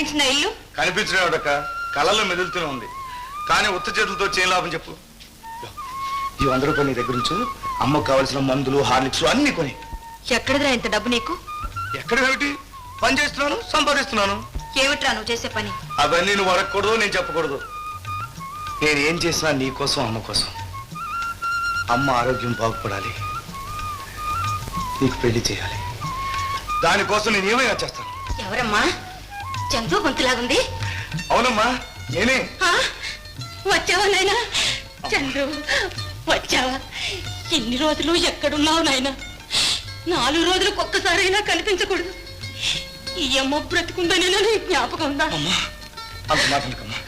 కనిపించిన ఇల్లు కనిపించినక కళ్ళల్లో మెదులుతూనే ఉంది. కానీ ఉత్త చేతులతో చేయని లాభం చెప్పు. ఈ 100 రూపాయలు నీ దగ్గర నుంచి అమ్మకు కావాల్సిన మందులు హార్లిక్స్ అన్ని కొని. ఎక్కడదా ఇంత డబ్బు నీకు? ఎక్కడేమిటి, పని చేస్తున్నాను, సంపాదిస్తున్నాను. ఏమిట్రా నువ్వు చేసే పని? అవన్నీ నువ్వు అడగకూడదు, నేను చెప్పకూడదు. నేను ఏం చేసినా నీ కోసం, అమ్మ కోసం. అమ్మ ఆరోగ్యం బాగుపడాలి, నీకు పెళ్లి చేయాలి. దానికోసం నేను ఏమైనా చేస్తాను. ఎవరమ్మా? చందు గొంతులాగుంది. అవునమ్మా, నేనే. వచ్చావా నాయనా? చందు వచ్చావా? ఎన్ని రోజులు ఎక్కడున్నావు నాయనా? 4 రోజులకు ఒక్కసారైనా కనిపించకూడదు. ఈ అమ్మ బ్రతుకుందని జ్ఞాపకం ఉందా? అంత మాటలకమ్మా,